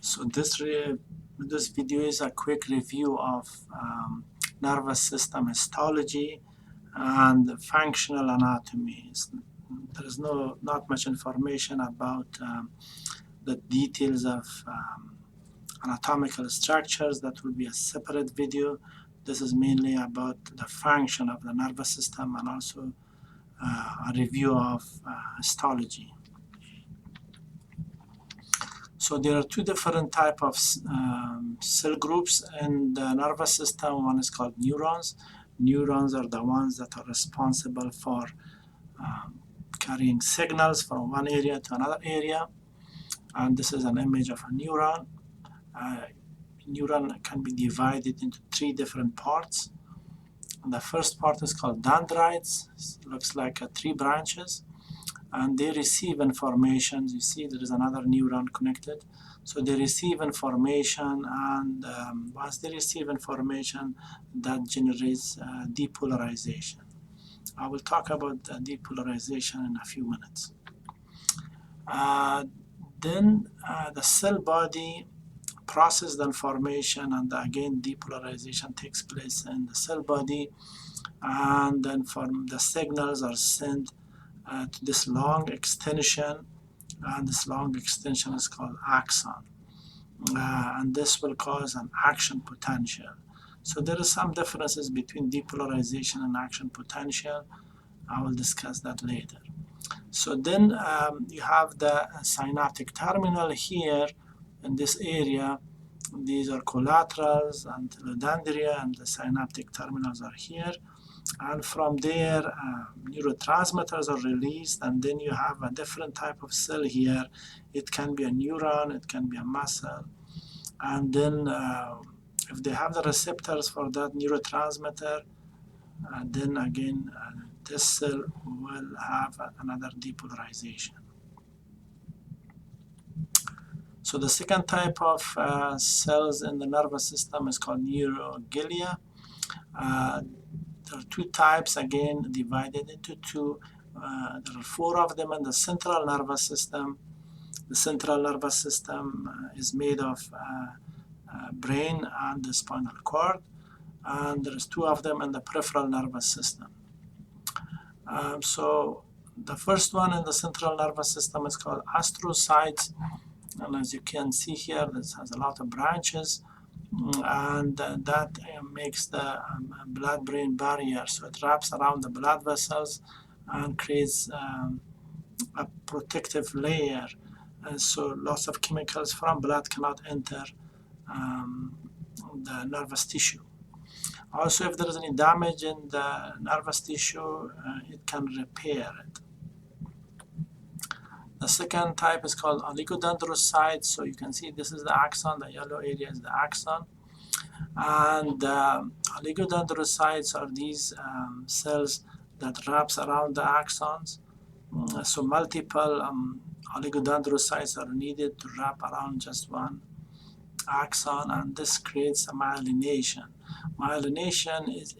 So this video is a quick review of nervous system histology and functional anatomy. There is not much information about the details of anatomical structures. That will be a separate video. This is mainly about the function of the nervous system and also a review of histology. So there are two different types of cell groups in the nervous system. One is called neurons. Neurons are the ones that are responsible for carrying signals from one area to another area. And this is an image of a neuron. Neuron can be divided into three different parts. And the first part is called dendrites. It looks like three branches. And they receive information. You see there is another neuron connected. So they receive information, and once they receive information, that generates depolarization. I will talk about depolarization in a few minutes. Then the cell body processes the information, and again depolarization takes place in the cell body, and then the signals are sent to this long extension, and this long extension is called axon, and this will cause an action potential. So there are some differences between depolarization and action potential. I will discuss that later. So then you have the synaptic terminal here in this area. These are collaterals and telodendria, and the synaptic terminals are here. And from there, neurotransmitters are released, and then you have a different type of cell here. It can be a neuron, it can be a muscle. And then if they have the receptors for that neurotransmitter, then again, this cell will have another depolarization. So the second type of cells in the nervous system is called neuroglia. There are two types, again, divided into two. There are four of them in the central nervous system. The central nervous system is made of brain and the spinal cord. And there's two of them in the peripheral nervous system. So the first one in the central nervous system is called astrocytes. And as you can see here, this has a lot of branches. And that makes the blood-brain barrier. So it wraps around the blood vessels and creates a protective layer. And so lots of chemicals from blood cannot enter the nervous tissue. Also, if there is any damage in the nervous tissue, it can repair it. The second type is called oligodendrocytes. So you can see this is the axon, the yellow area is the axon. And oligodendrocytes are these cells that wraps around the axons. So multiple oligodendrocytes are needed to wrap around just one axon, and this creates a myelination. Myelination is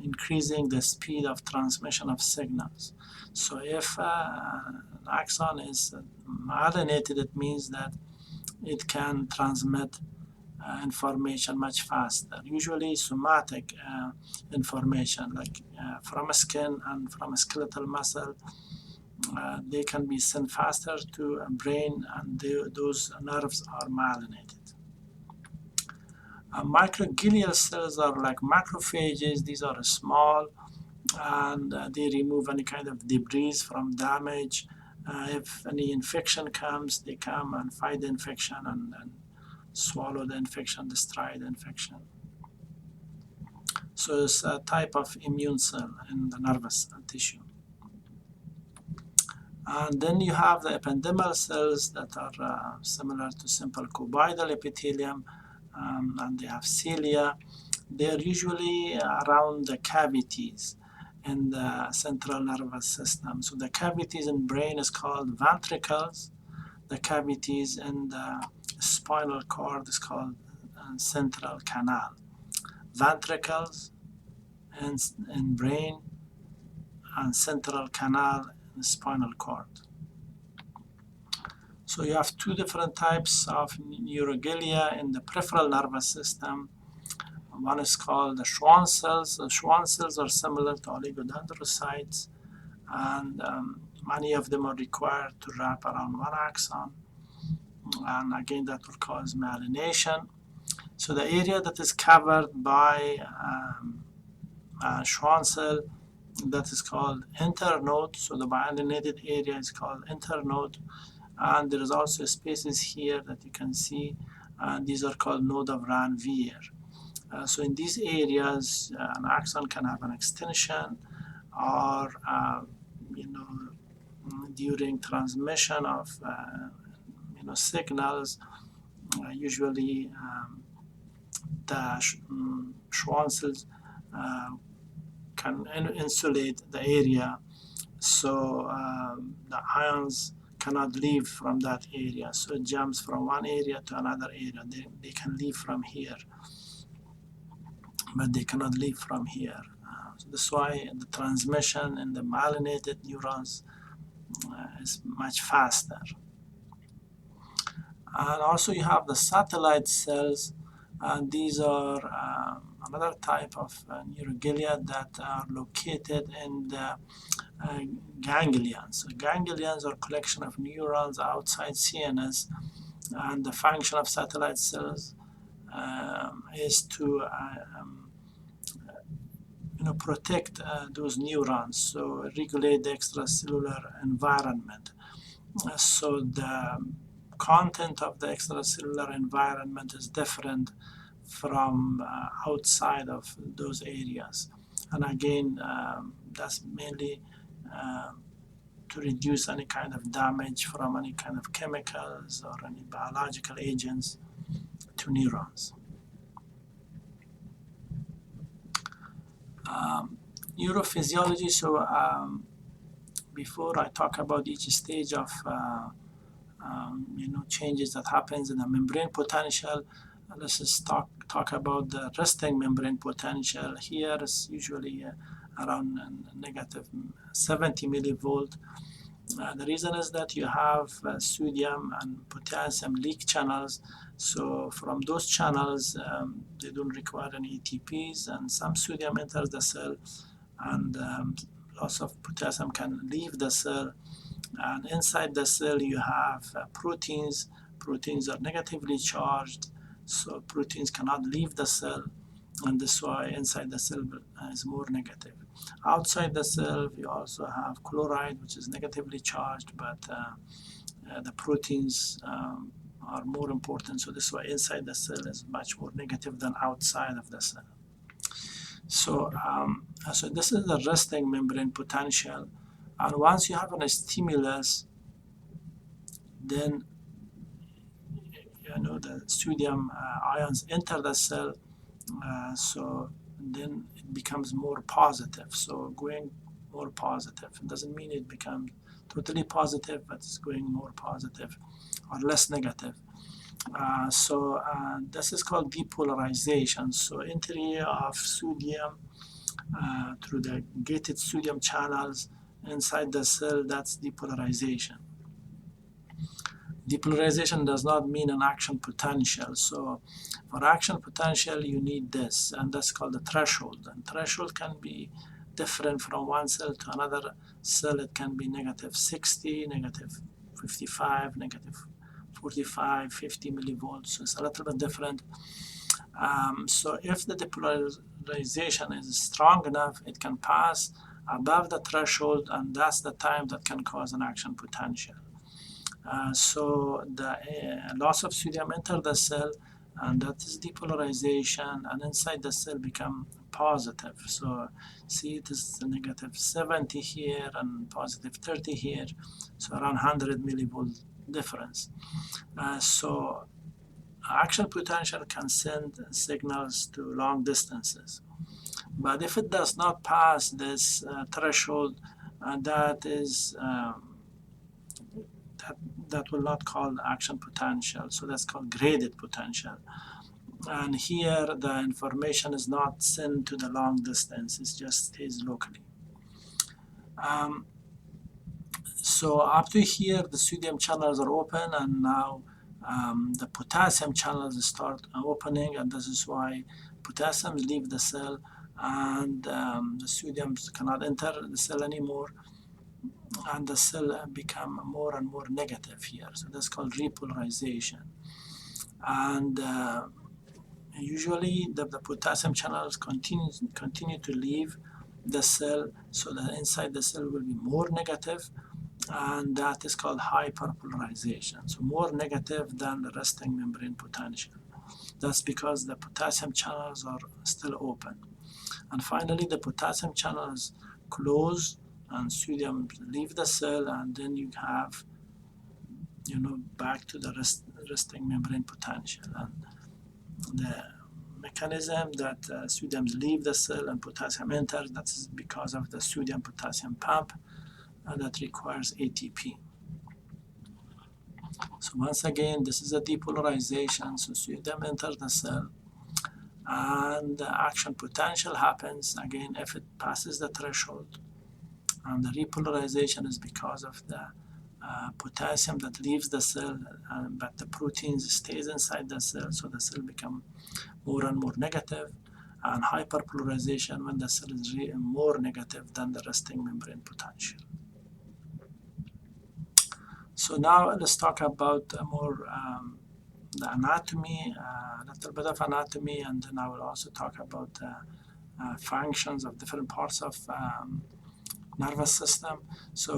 increasing the speed of transmission of signals. So if an axon is myelinated, it means that it can transmit information much faster. Usually somatic information, like from a skin and from a skeletal muscle, they can be sent faster to a brain, and those nerves are myelinated. Microglial cells are like macrophages. These are small, and they remove any kind of debris from damage. If any infection comes, they come and fight the infection and swallow the infection, destroy the infection. So it's a type of immune cell in the nervous tissue. And then you have the ependymal cells that are similar to simple cuboidal epithelium, and they have cilia. They're usually around the cavities in the central nervous system. So the cavities in brain is called ventricles. The cavities in the spinal cord is called central canal. Ventricles in brain and central canal in the spinal cord. So you have two different types of neuroglia in the peripheral nervous system. One is called the Schwann cells. The Schwann cells are similar to oligodendrocytes, and many of them are required to wrap around one axon, and again that will cause myelination. So the area that is covered by Schwann cell, that is called internode. So the myelinated area is called internode, and there is also spaces here that you can see, and these are called node of Ranvier. So in these areas, an axon can have an extension, or during transmission of signals, usually the Schwann cells can insulate the area, so the ions cannot leave from that area. So it jumps from one area to another area. They can leave from here, but they cannot leave from here. So that's why the transmission in the myelinated neurons is much faster. And also you have the satellite cells, and these are another type of neuroglia that are located in the ganglions. So ganglions are a collection of neurons outside CNS, and the function of satellite cells is to protect those neurons, so regulate the extracellular environment. So the content of the extracellular environment is different from outside of those areas. And again, that's mainly to reduce any kind of damage from any kind of chemicals or any biological agents to neurons. Neurophysiology. So before I talk about each stage of changes that happens in the membrane potential, let's just talk about the resting membrane potential. Here is usually around negative 70 millivolt. The reason is that you have sodium and potassium leak channels. So from those channels, they don't require any ATPs, and some sodium enters the cell, and lots of potassium can leave the cell. And inside the cell, you have proteins. Proteins are negatively charged, so proteins cannot leave the cell, and this is why inside the cell is more negative. Outside the cell, we also have chloride, which is negatively charged, but the proteins are more important, so this is why inside the cell is much more negative than outside of the cell. So, so this is the resting membrane potential, and once you have a stimulus, then the sodium ions enter the cell, so then it becomes more positive. So going more positive, it doesn't mean it becomes totally positive, but it's going more positive or less negative. So this is called depolarization. So entry of sodium through the gated sodium channels inside the cell, that's depolarization. Depolarization does not mean an action potential. So for action potential, you need this, and that's called the threshold. And threshold can be different from one cell to another cell. It can be negative 60, negative 55, negative 45, 50 millivolts. So it's a little bit different. So if the depolarization is strong enough, it can pass above the threshold, and that's the time that can cause an action potential. So the loss of sodium enter the cell, and that is depolarization, and inside the cell become positive. So see, it is negative 70 here and positive 30 here, so around 100 millivolt difference. So action potential can send signals to long distances. But if it does not pass this threshold, that is that will not call action potential. So that's called graded potential. And here the information is not sent to the long distance, it just stays locally. So up to here, the sodium channels are open, and now the potassium channels start opening, and this is why potassium leave the cell, and the sodium cannot enter the cell anymore, and the cell become more and more negative here. So that's called repolarization. And usually the potassium channels continue to leave the cell, so that inside the cell will be more negative, and that is called hyperpolarization. So more negative than the resting membrane potential. That's because the potassium channels are still open. And finally, the potassium channels close and sodium leave the cell, and then you have, back to the resting membrane potential. And the mechanism that sodium leave the cell and potassium enters, that is because of the sodium-potassium pump that requires ATP. So once again, this is a depolarization. So sodium enters the cell, and the action potential happens again if it passes the threshold. And the repolarization is because of the potassium that leaves the cell, but the proteins stays inside the cell, so the cell become more and more negative. And hyperpolarization when the cell is more negative than the resting membrane potential. So now let's talk about more the anatomy, a little bit of anatomy, and then I will also talk about functions of different parts of nervous system. So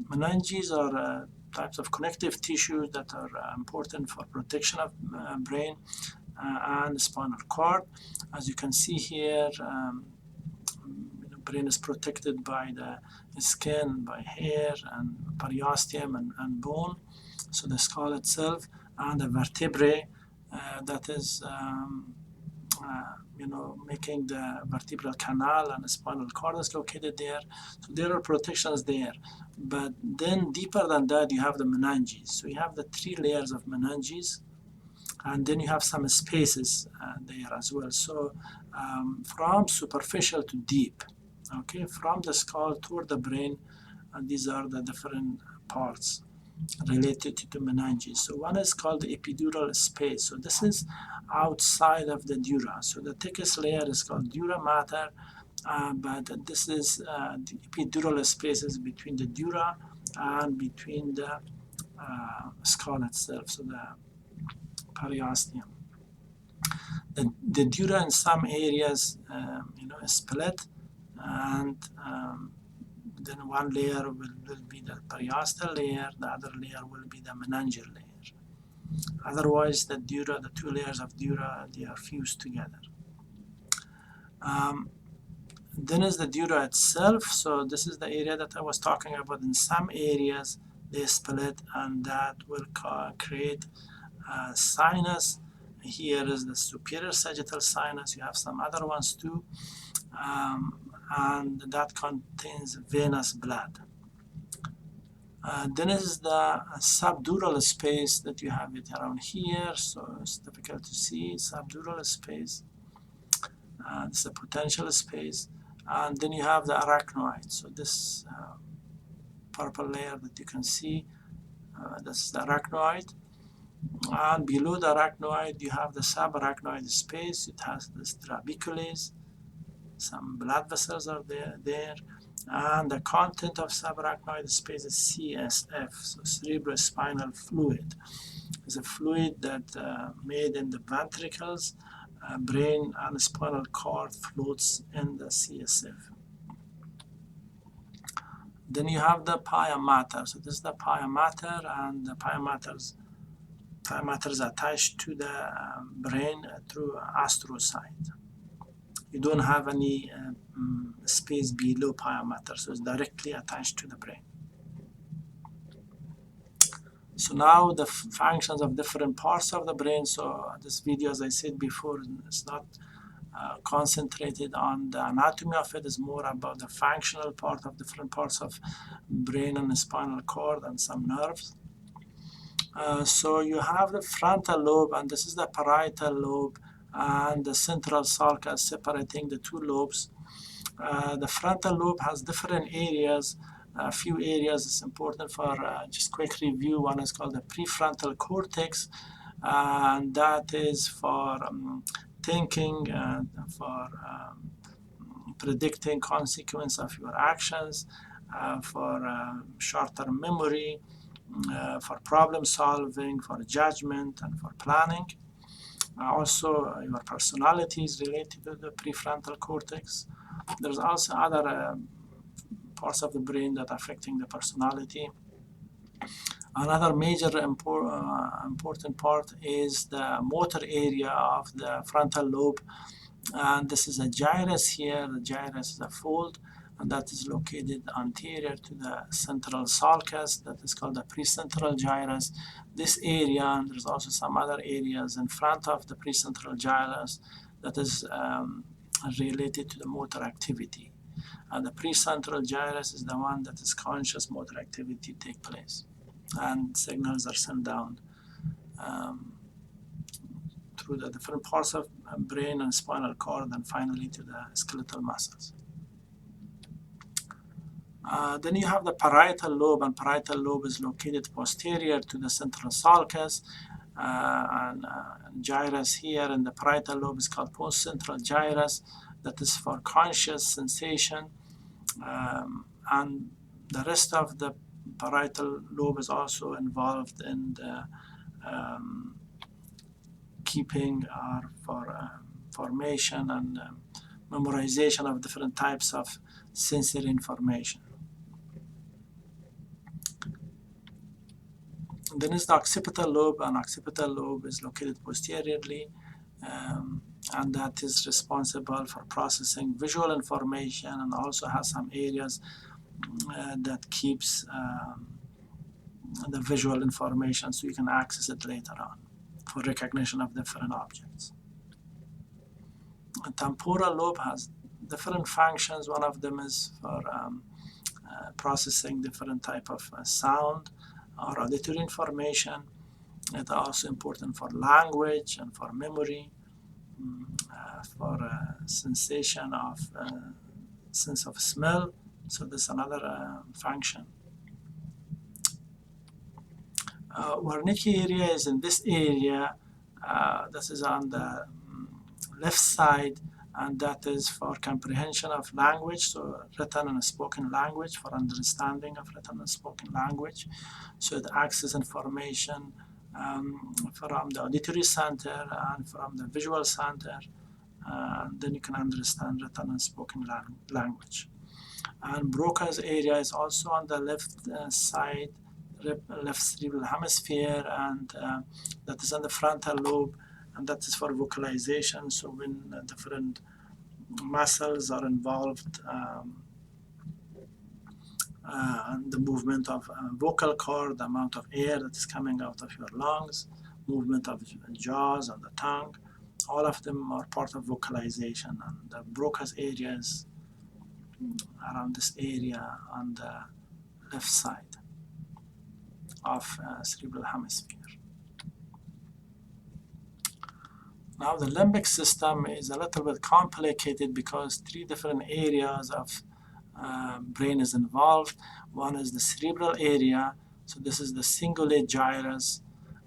meninges are types of connective tissues that are important for protection of brain and spinal cord. As you can see here, brain is protected by the skin, by hair, and periosteum and bone. So the skull itself and the vertebrae that is making the vertebral canal, and the spinal cord is located there. So there are protections there. But then deeper than that, you have the meninges. So you have the 3 layers of meninges, and then you have some spaces there as well. So from superficial to deep, okay, from the skull toward the brain, these are the different parts related to meninges. So one is called the epidural space. So this is outside of the dura. So the thickest layer is called dura mater, but this is the epidural spaces between the dura and between the skull itself, so the periosteum. The dura in some areas is split, and then one layer will be the periosteal layer, the other layer will be the meningeal layer. Otherwise, the dura, the 2 layers of dura, they are fused together. Then is the dura itself. So this is the area that I was talking about. In some areas, they split, and that will create a sinus. Here is the superior sagittal sinus. You have some other ones too. And that contains venous blood. Then is the subdural space that you have it around here, so it's difficult to see. Subdural space, this is a potential space, and then you have the arachnoid. So this purple layer that you can see, this is the arachnoid, and below the arachnoid you have the subarachnoid space. It has this trabecules. Some blood vessels are there, and the content of subarachnoid space is CSF, so cerebrospinal fluid. It's a fluid that made in the ventricles, brain, and spinal cord floats in the CSF. Then you have the pia mater. So this is the pia mater, and the pia mater is attached to the brain through astrocyte. You don't have any space below pia mater, so it's directly attached to the brain. So now the functions of different parts of the brain. So this video, as I said before, is not concentrated on the anatomy of it. It's more about the functional part of different parts of brain and the spinal cord and some nerves. So you have the frontal lobe, and this is the parietal lobe, and the central sulcus separating the 2 lobes. The frontal lobe has different areas A few areas is important for just quick review. One is called the prefrontal cortex, and that is for thinking and for predicting consequence of your actions, for short-term memory, for problem solving, for judgment, and for planning. Also, your personality is related to the prefrontal cortex. There's also other parts of the brain that are affecting the personality. Another major important part is the motor area of the frontal lobe. And this is a gyrus here. The gyrus is a fold, and that is located anterior to the central sulcus. That is called the precentral gyrus. This area, and there's also some other areas in front of the precentral gyrus that is related to the motor activity. And the precentral gyrus is the one that is conscious motor activity take place, and signals are sent down through the different parts of brain and spinal cord, and finally to the skeletal muscles. Then you have the parietal lobe, and parietal lobe is located posterior to the central sulcus, and gyrus here in the parietal lobe is called postcentral gyrus. That is for conscious sensation, and the rest of the parietal lobe is also involved in the keeping or for formation and memorization of different types of sensory information. Then is the occipital lobe, and occipital lobe is located posteriorly, and that is responsible for processing visual information, and also has some areas that keeps the visual information so you can access it later on for recognition of different objects. The temporal lobe has different functions. One of them is for processing different type of sound or auditory information. It's also important for language and for memory, for sensation of sense of smell. So this is another function. Wernicke area is in this area. This is on the left side, and that is for comprehension of language, so written and spoken language, for understanding of written and spoken language. So it accesses information from the auditory center and from the visual center, then you can understand written and spoken language. And Broca's area is also on the left side, left cerebral hemisphere, and that is on the frontal lobe, and that is for vocalization. So when different muscles are involved, and the movement of vocal cord, the amount of air that is coming out of your lungs, movement of jaws and the tongue, all of them are part of vocalization. And the Broca's area is around this area on the left side of cerebral hemisphere. Now the limbic system is a little bit complicated because three different areas of brain is involved. One is the cerebral area, so this is the cingulate gyrus,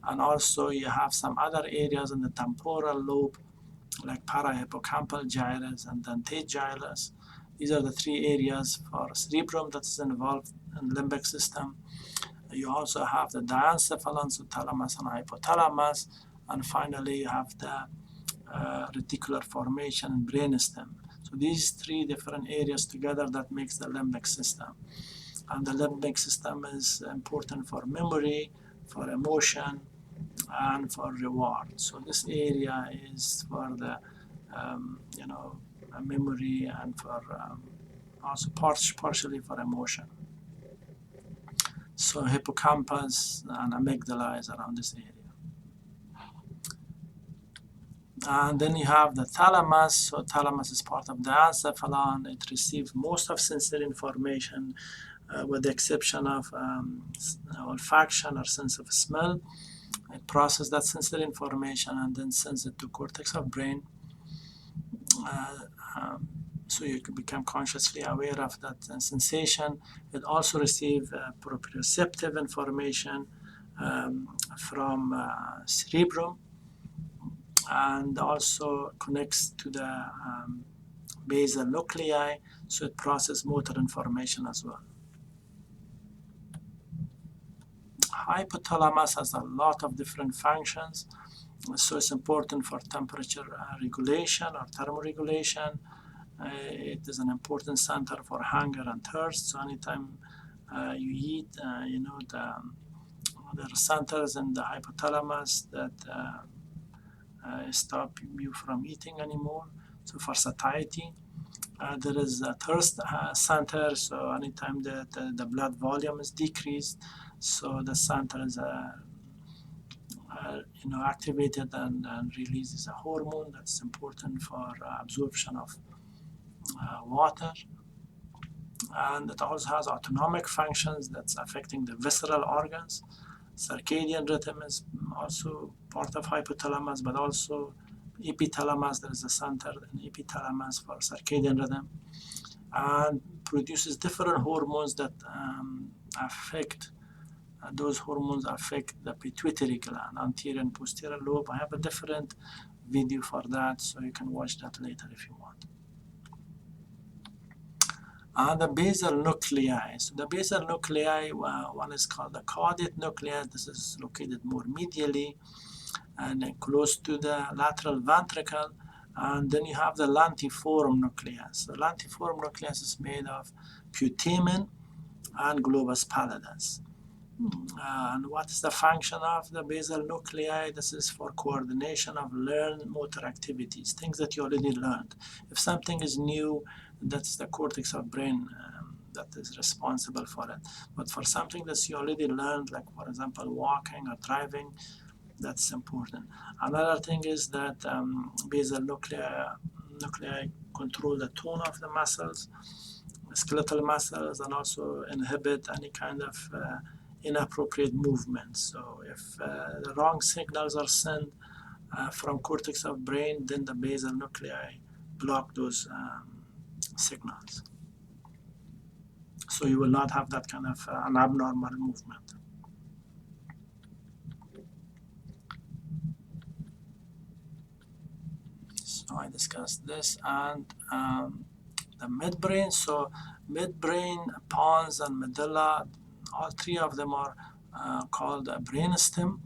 and also you have some other areas in the temporal lobe like parahippocampal gyrus and dentate gyrus. These are the three areas for cerebrum that is involved in the limbic system. You also have the diencephalon, so thalamus and hypothalamus, and finally you have the reticular formation and brainstem. So these three different areas together that makes the limbic system. And the limbic system is important for memory, for emotion, and for reward. So this area is for the memory and for also partially for emotion. So hippocampus and amygdala is around this area. And then you have the thalamus. So thalamus is part of the encephalon. It receives most of sensory information with the exception of olfaction or sense of smell. It processes that sensory information and then sends it to cortex of brain. so you can become consciously aware of that sensation. It also receives proprioceptive information from cerebrum, and also connects to the basal nuclei, so it processes motor information as well. Hypothalamus has a lot of different functions, so it's important for temperature regulation or thermoregulation. It is an important center for hunger and thirst, so anytime you eat, there are centers in the hypothalamus that stop you from eating anymore. So for satiety, there is a thirst center, so anytime the blood volume is decreased, so the center is activated and releases a hormone that's important for absorption of water. And it also has autonomic functions that's affecting the visceral organs. Circadian rhythm is also part of hypothalamus, but also epithalamus. There is a center in epithalamus for circadian rhythm, and produces different hormones that affect. Those hormones affect the pituitary gland, anterior and posterior lobe. I have a different video for that, so you can watch that later if you want. The basal nuclei. So the basal nuclei, one is called the caudate nucleus. This is located more medially and close to the lateral ventricle. And then you have the lentiform nucleus. The lentiform nucleus is made of putamen and globus pallidus. And what is the function of the basal nuclei? This is for coordination of learned motor activities, things that you already learned. If something is new, that's the cortex of brain that is responsible for it. But for something that you already learned, like for example walking or driving, that's important. Another thing is that basal nuclei control the tone of the muscles, skeletal muscles, and also inhibit any kind of inappropriate movement. So if the wrong signals are sent from cortex of brain, then the basal nuclei block those signals. So you will not have that kind of an abnormal movement. So I discussed this, and the midbrain. So midbrain, pons, and medulla, all three of them are called a brainstem.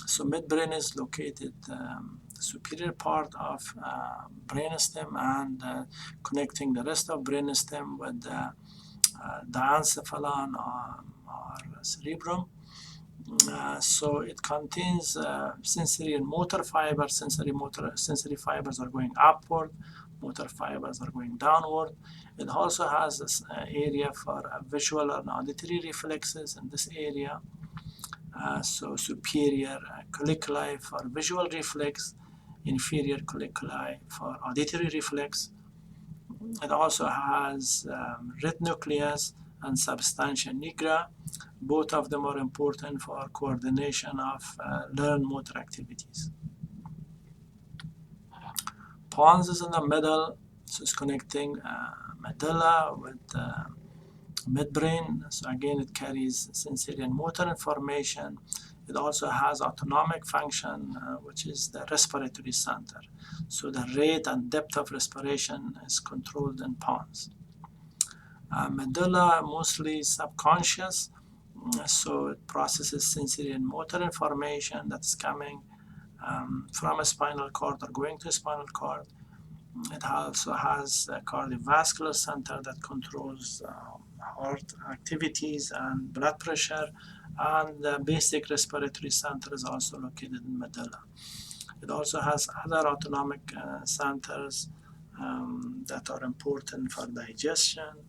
So midbrain is located the superior part of brainstem and connecting the rest of brainstem with the diencephalon or cerebrum. So it contains sensory and motor fibers. Sensory fibers are going upward, motor fibers are going downward. It also has this area for visual and auditory reflexes in this area. So superior colliculi for visual reflex, inferior colliculi for auditory reflex. It also has red nucleus and substantia nigra. Both of them are important for coordination of learned motor activities. Pons is in the middle, so it's connecting medulla with midbrain. So again, it carries sensory and motor information. It also has autonomic function, which is the respiratory center. So the rate and depth of respiration is controlled in pons. Medulla, mostly subconscious, so it processes sensory and motor information that's coming from a spinal cord or going to a spinal cord. It also has a cardiovascular center that controls heart activities and blood pressure, and the basic respiratory center is also located in medulla. It also has other autonomic centers that are important for digestion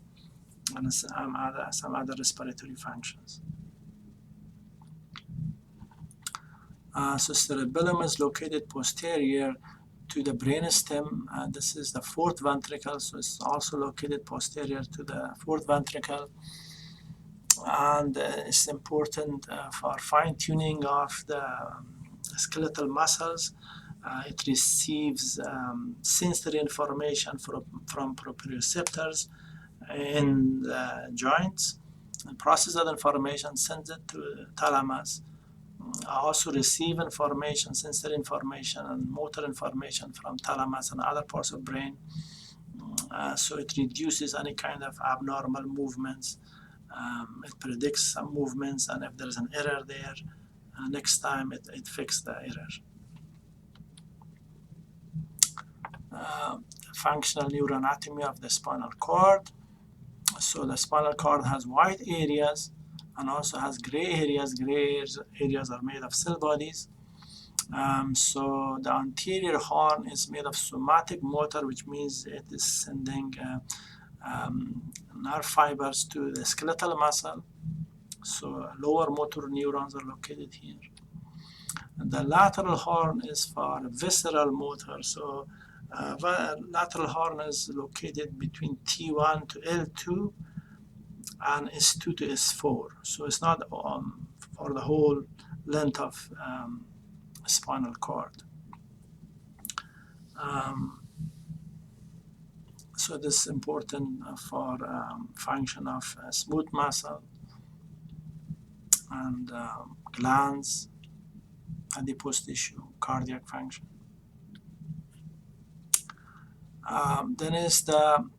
and some other respiratory functions. So cerebellum is located posterior to the brainstem. This is the fourth ventricle, so it's also located posterior to the fourth ventricle. And it's important for fine-tuning of the skeletal muscles. It receives sensory information from proprioceptors in the joints, and process that information, sends it to the thalamus. Also receive information, sensory information and motor information from thalamus and other parts of brain. So it reduces any kind of abnormal movements. It predicts some movements, and if there's an error there, next time it fixes the error. Functional neuroanatomy of the spinal cord. So the spinal cord has white areas and also has gray areas. Gray areas are made of cell bodies. So the anterior horn is made of somatic motor, which means it is sending nerve fibers to the skeletal muscle. So lower motor neurons are located here. And the lateral horn is for visceral motor. So lateral horn is located between T1 to L2 and S2 to S4. So it's not for the whole length of spinal cord. So this is important for function of smooth muscle and glands, adipose tissue, cardiac function. Then is the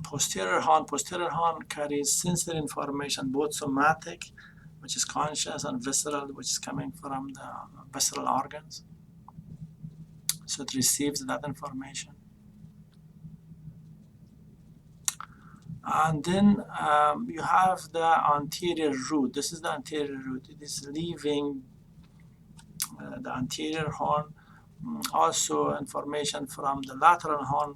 posterior horn. Posterior horn carries sensory information, both somatic, which is conscious, and visceral, which is coming from the visceral organs. So it receives that information. And then you have the anterior root. This is the anterior root. It is leaving the anterior horn. Also information from the lateral horn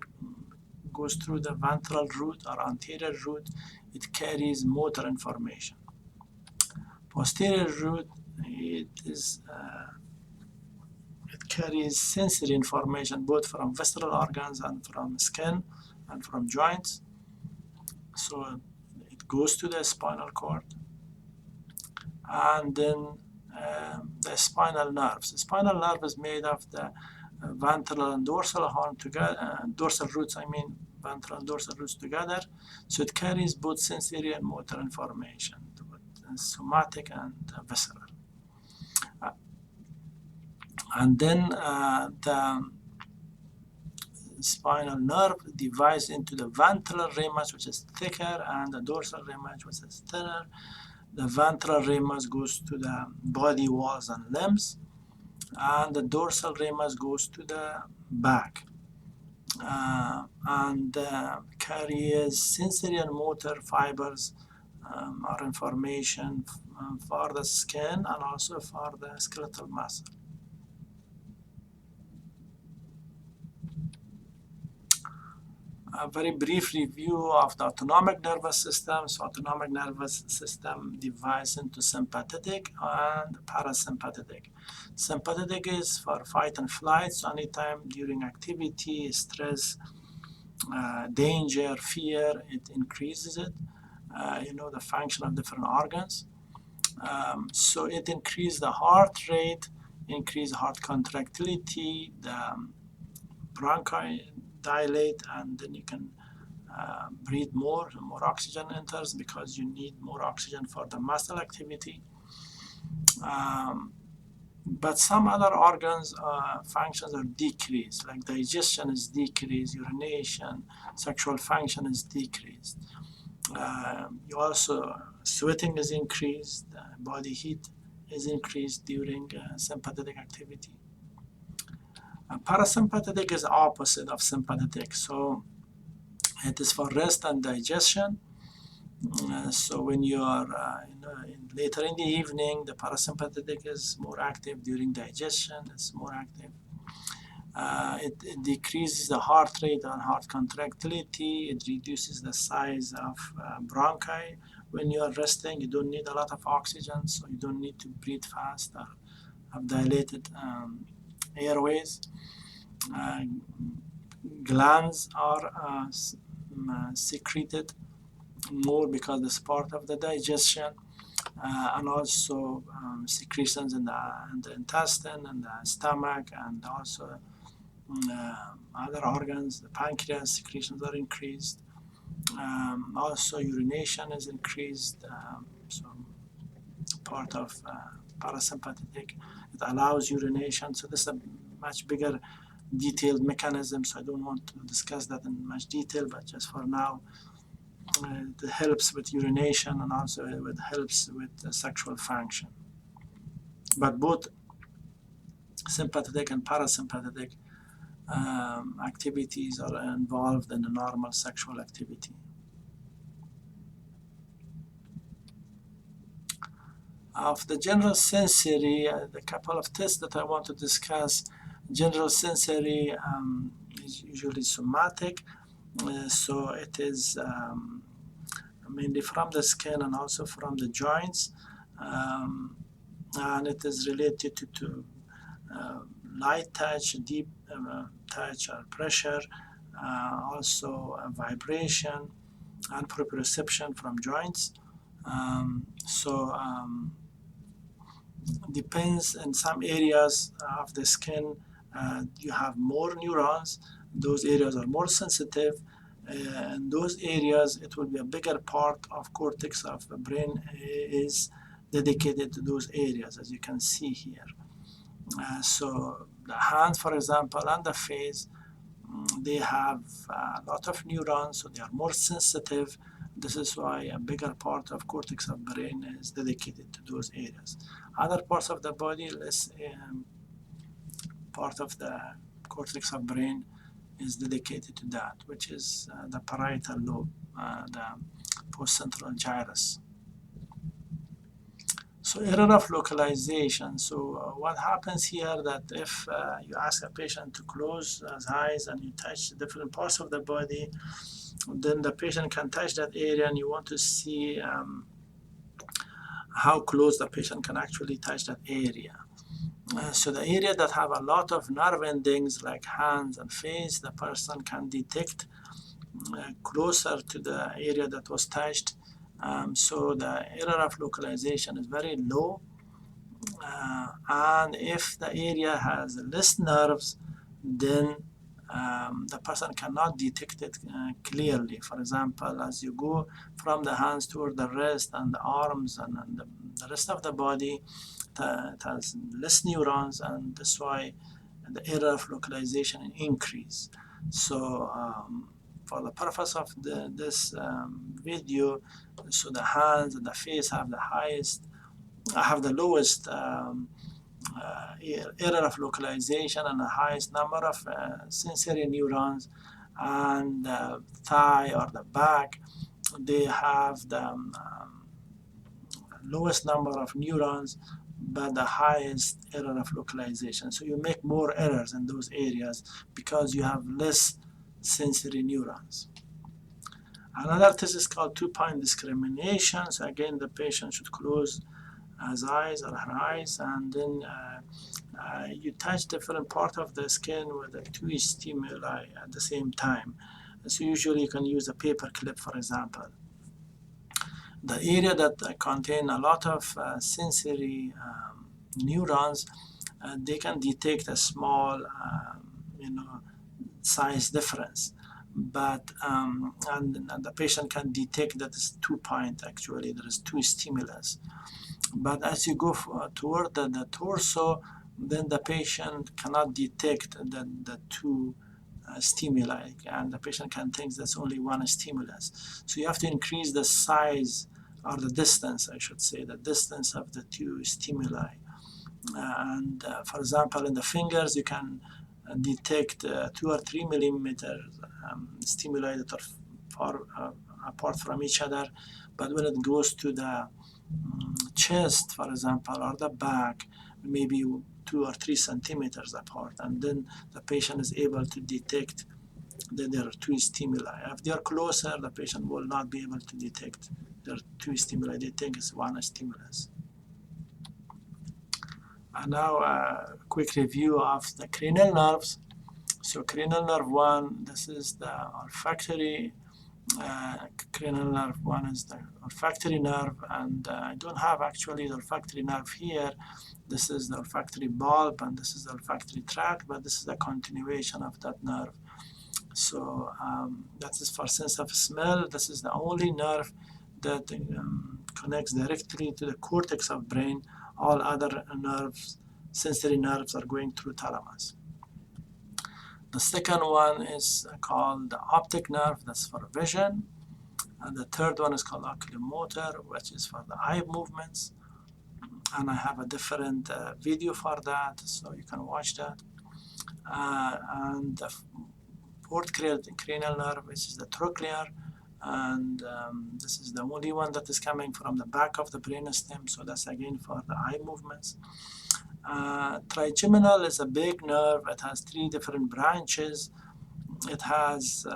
goes through the ventral root or anterior root. It carries motor information. Posterior root, it carries sensory information both from visceral organs and from skin and from joints. So it goes to the spinal cord. And then the spinal nerves. The spinal nerve is made of the ventral and dorsal horn together, dorsal roots, ventral and dorsal roots together. So it carries both sensory and motor information, somatic and visceral. And then the spinal nerve divides into the ventral ramus, which is thicker, and the dorsal ramus, which is thinner. The ventral ramus goes to the body walls and limbs, and the dorsal ramus goes to the back. And carries sensory and motor fibers or information for the skin and also for the skeletal muscle. A very brief review of the autonomic nervous system. So autonomic nervous system divides into sympathetic and parasympathetic. Sympathetic is for fight and flight. So anytime during activity, stress, danger, fear, it increases it. The function of different organs. So it increases the heart rate, increase heart contractility, the bronchi dilate, and then you can breathe more oxygen enters because you need more oxygen for the muscle activity. But some other organs functions are decreased, like digestion is decreased, urination, sexual function is decreased. You also, sweating is increased, body heat is increased during sympathetic activity. Parasympathetic is opposite of sympathetic, so it is for rest and digestion. So when you are later in the evening, the parasympathetic is more active. During digestion, it's more active. It decreases the heart rate and heart contractility. It reduces the size of bronchi. When you are resting, you don't need a lot of oxygen, so you don't need to breathe fast or have dilated airways. Glands are secreted more because it's part of the digestion. and also secretions in the intestine and the stomach, and also other organs. The pancreas secretions are increased. Also urination is increased, so part of parasympathetic, it allows urination. So this is a much bigger detailed mechanism, so I don't want to discuss that in much detail, but just for now, it helps with urination, and also it helps with sexual function. But both sympathetic and parasympathetic activities are involved in the normal sexual activity. Of the general sensory, the couple of tests that I want to discuss, general sensory is usually somatic, so it is mainly from the skin and also from the joints, and it is related to light touch, deep touch or pressure, also vibration and proprioception from joints. Depends, in some areas of the skin you have more neurons, those areas are more sensitive. In those areas it will be a bigger part of cortex of the brain is dedicated to those areas, as you can see here. So the hand, for example, and the face, they have a lot of neurons, so they are more sensitive. This is why a bigger part of cortex of brain is dedicated to those areas. Other parts of the body, less part of the cortex of brain is dedicated to that, which is the parietal lobe, the postcentral gyrus. So error of localization. So what happens here that if you ask a patient to close his eyes and you touch different parts of the body, then the patient can touch that area, and you want to see how close the patient can actually touch that area. So the area that have a lot of nerve endings like hands and face, the person can detect closer to the area that was touched. So the error of localization is very low. And if the area has less nerves, then the person cannot detect it clearly. For example, as you go from the hands toward the wrist and the arms and the rest of the body, it has less neurons, and that's why the error of localization increase. So for the purpose of this video, so the hands and the face have the lowest error of localization and the highest number of sensory neurons, and the thigh or the back, they have the lowest number of neurons but the highest error of localization. So you make more errors in those areas because you have less sensory neurons. Another test is called two-point discrimination. So again, the patient should close his eyes or her eyes, and then you touch different part of the skin with the two stimuli at the same time. So usually you can use a paper clip, for example. The area that contain a lot of sensory neurons, they can detect a small, size difference. But and the patient can detect that it's 2 point. Actually, there is 2 stimulus. But as you go toward the torso, then the patient cannot detect the 2 stimuli, and the patient can think that's only 1 stimulus. So you have to increase the size, or the distance, I should say, the distance of the 2 stimuli. For example, in the fingers, you can detect 2 or 3 millimeter stimuli that are far apart from each other. But when it goes to the chest, for example, or the back, maybe 2 or 3 centimeters apart, and then the patient is able to detect that there are 2 stimuli. If they are closer, the patient will not be able to detect there are 2 stimuli. They think it's 1 stimulus. And now a quick review of the cranial nerves. So cranial nerve 1, this is the olfactory Cranial nerve 1 is the olfactory nerve, and I don't have actually the olfactory nerve here. This is the olfactory bulb, and this is the olfactory tract, but this is a continuation of that nerve. So that is for sense of smell. This is the only nerve that connects directly to the cortex of brain. All other nerves, sensory nerves, are going through thalamus. The second one is called the optic nerve, that's for vision. And the third one is called oculomotor, which is for the eye movements. And I have a different video for that, so you can watch that. And the fourth cranial nerve, which is the trochlear, and this is the only one that is coming from the back of the brainstem, so that's again for the eye movements. Trigeminal is a big nerve. It has 3 different branches. It has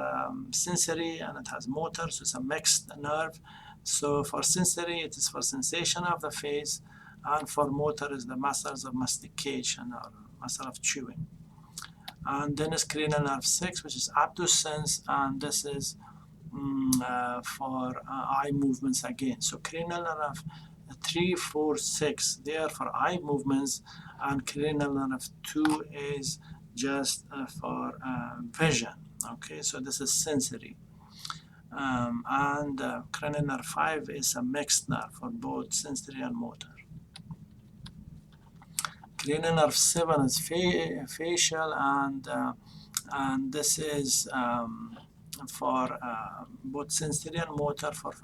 sensory and it has motor, so it's a mixed nerve. So for sensory, it is for sensation of the face, and for motor is the muscles of mastication or muscle of chewing. And then is cranial nerve 6, which is abducens, and this is for eye movements again. So cranial nerve 3, 4, 6, they are for eye movements, and cranial nerve 2 is just for vision. Okay, so this is sensory. And cranial nerve 5 is a mixed nerve for both sensory and motor. Cranial nerve 7 is facial, and this is for both sensory and motor. For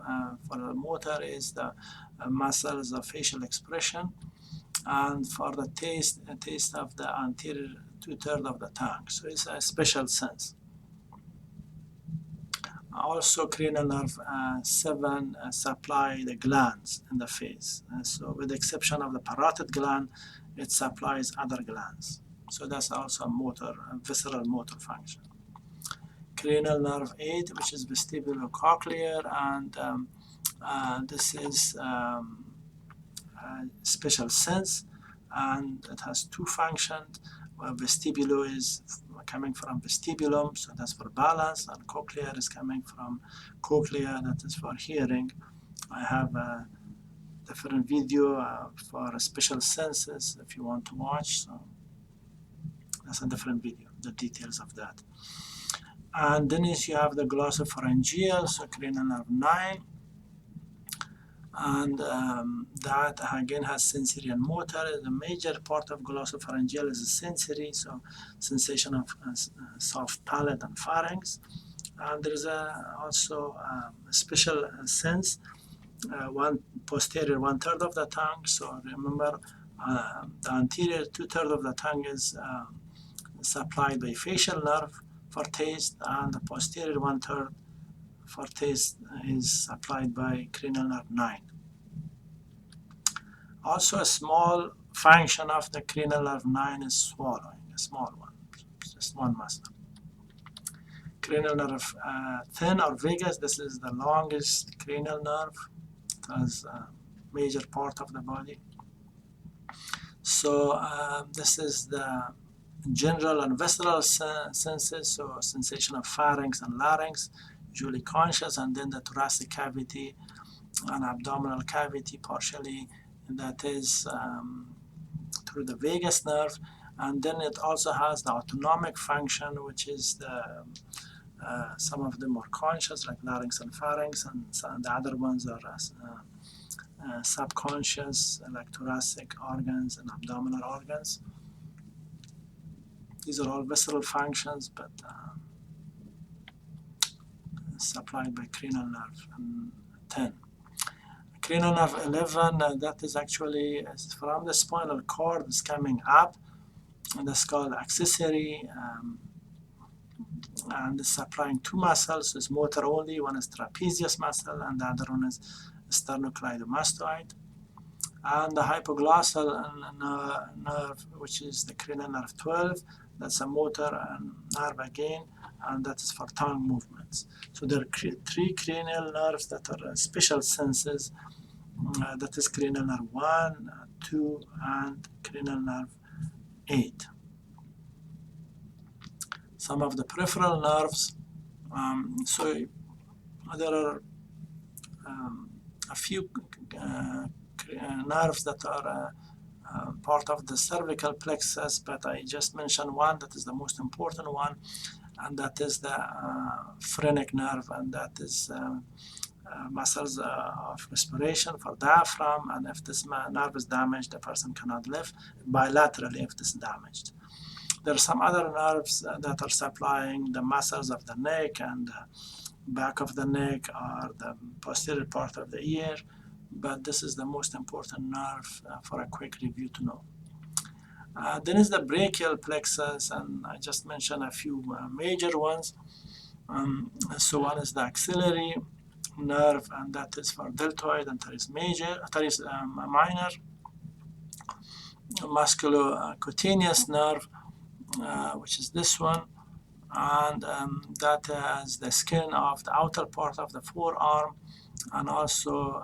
the motor is the muscles of facial expression, and for the taste of the anterior 2/3 of the tongue. So it's a special sense. Also, cranial nerve 7 supply the glands in the face. So with the exception of the parotid gland, it supplies other glands. So that's also a motor, a visceral motor function. Cranial nerve 8, which is vestibulocochlear, and this is a special sense, and it has 2 functions. Vestibulo is coming from vestibulum, so that's for balance, and cochlear is coming from cochlea, that is for hearing. I have a different video for special senses if you want to watch, so that's a different video, the details of that. And then you have the glossopharyngeal, so cranial nerve 9, and that again has sensory and motor. The major part of glossopharyngeal is sensory, so sensation of soft palate and pharynx. And there is also a special sense, one posterior 1/3 of the tongue. So remember, the anterior 2/3 of the tongue is supplied by facial nerve for taste, and the posterior 1/3 for taste is supplied by cranial nerve 9. Also, a small function of the cranial nerve 9 is swallowing, a small one, just one muscle. Cranial nerve 10 or vagus, this is the longest cranial nerve. It has a major part of the body. So this is the general and visceral senses, so sensation of pharynx and larynx, usually conscious, and then the thoracic cavity and abdominal cavity partially, that is through the vagus nerve. And then it also has the autonomic function, which is the some of them are conscious, like larynx and pharynx, and the other ones are subconscious, like thoracic organs and abdominal organs. These are all visceral functions, but supplied by cranial nerve 10. Cranial nerve 11, that is actually from the spinal cord, is coming up, and that's called accessory, and it's supplying 2 muscles. So it's motor only. One is trapezius muscle, and the other one is sternocleidomastoid. And the hypoglossal nerve, which is the cranial nerve 12, that's a motor nerve again, and that is for tongue movements. So there are 3 cranial nerves that are special senses. That is cranial nerve 1, 2, and cranial nerve 8. Some of the peripheral nerves, so there are a few nerves that are part of the cervical plexus, but I just mentioned one that is the most important one, and that is the phrenic nerve, and that is muscles of respiration for diaphragm, and if this nerve is damaged, the person cannot live bilaterally if this is damaged. There are some other nerves that are supplying the muscles of the neck and the back of the neck or the posterior part of the ear, but this is the most important nerve for a quick review to know. Then is the brachial plexus, and I just mentioned a few major ones. So one is the axillary nerve, and that is for deltoid and teres minor. Musculocutaneous nerve, which is this one, and that has the skin of the outer part of the forearm, and also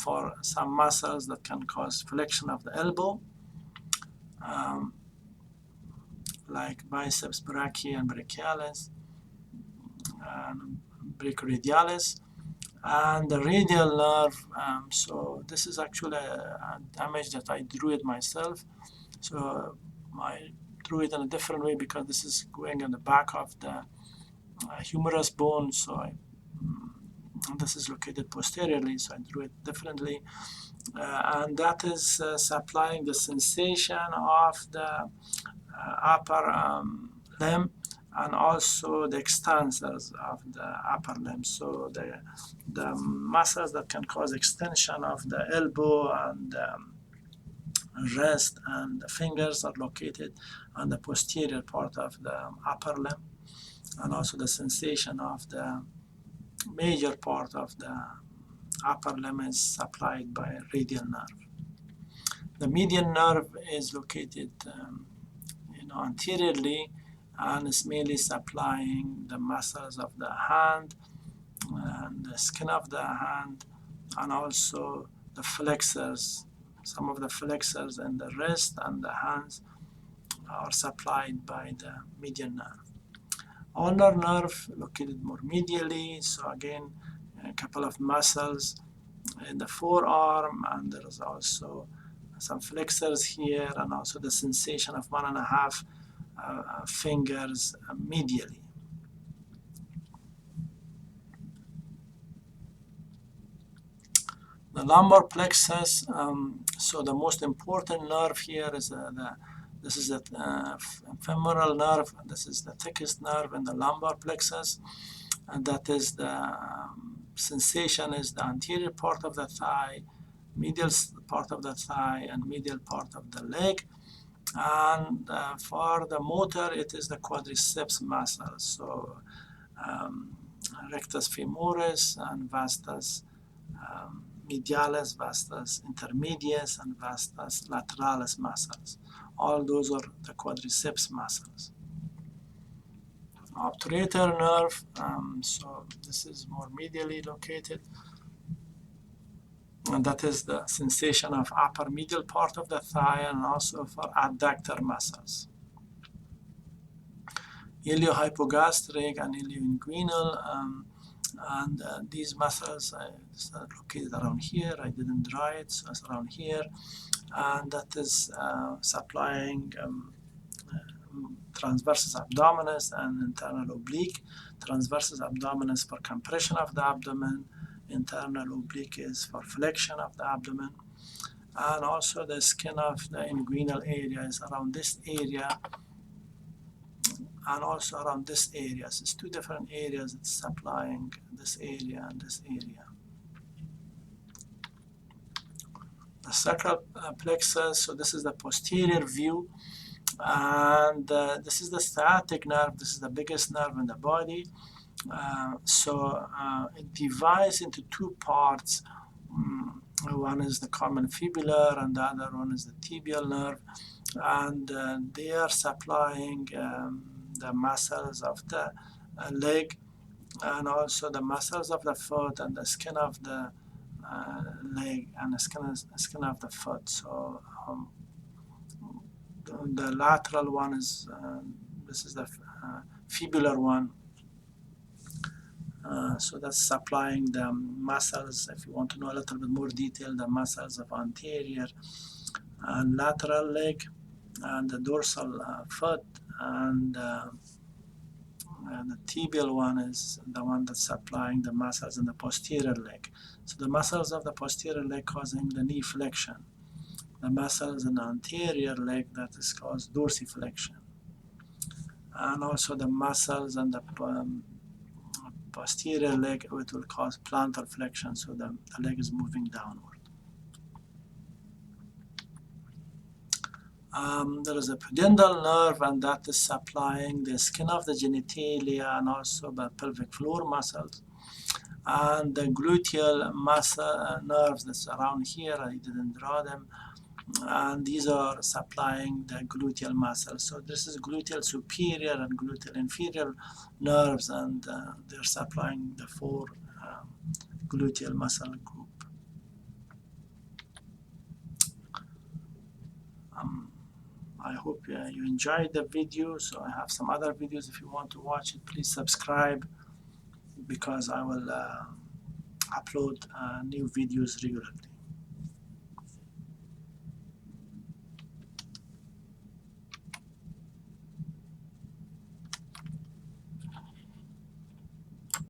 for some muscles that can cause flexion of the elbow, like biceps brachii and brachialis and brachioradialis. And the radial nerve, so this is actually a image that I drew it myself. So I drew it in a different way because this is going in the back of the humerus bone. So this is located posteriorly, so I drew it differently. And that is supplying the sensation of the upper limb and also the extensors of the upper limb. So the muscles that can cause extension of the elbow and wrist and the fingers are located on the posterior part of the upper limb, and also the sensation of the major part of the upper limb is supplied by radial nerve. The median nerve is located anteriorly, and is mainly supplying the muscles of the hand and the skin of the hand, and also the flexors. Some of the flexors in the wrist and the hands are supplied by the median nerve. Ulnar nerve located more medially, so again a couple of muscles in the forearm, and there is also some flexors here, and also the sensation of 1.5 fingers medially. The lumbar plexus, so the most important nerve here is this is the femoral nerve. This is the thickest nerve in the lumbar plexus, and that is the sensation is the anterior part of the thigh, medial part of the thigh, and medial part of the leg. And for the motor, it is the quadriceps muscle. So rectus femoris and vastus medialis, vastus intermedius, and vastus lateralis muscles. All those are the quadriceps muscles. Obturator nerve, so this is more medially located, and that is the sensation of upper medial part of the thigh, and also for adductor muscles. Iliohypogastric and ilioinguinal, and these muscles are located around here. I didn't draw it, so it's around here, and that is supplying transversus abdominis and internal oblique. Transversus abdominis for compression of the abdomen, internal oblique is for flexion of the abdomen, and also the skin of the inguinal area is around this area, and also around this area. So it's two different areas it's supplying, this area and this area. The sacral plexus, so this is the posterior view, and this is the sciatic nerve. This is the biggest nerve in the body. It divides into two parts. One is the common fibular, and the other one is the tibial nerve, and they are supplying the muscles of the leg, and also the muscles of the foot, and the skin of the leg, and the skin of the foot. So the lateral one is this is the fibular one, So that's supplying the muscles. If you want to know a little bit more detail, the muscles of anterior and lateral leg, and the dorsal foot, and the tibial one is the one that's supplying the muscles in the posterior leg. So the muscles of the posterior leg causing the knee flexion. The muscles in the anterior leg, that is caused dorsiflexion. And also the muscles and the posterior leg, it will cause plantar flexion, so the leg is moving downward. There is a pudendal nerve, and that is supplying the skin of the genitalia and also the pelvic floor muscles. And the gluteal muscle nerves that's around here, I didn't draw them, and these are supplying the gluteal muscle. So this is gluteal superior and gluteal inferior nerves, and they're supplying the four gluteal muscle group. I hope you enjoyed the video. So I have some other videos. If you want to watch it, please subscribe, because I will upload new videos regularly.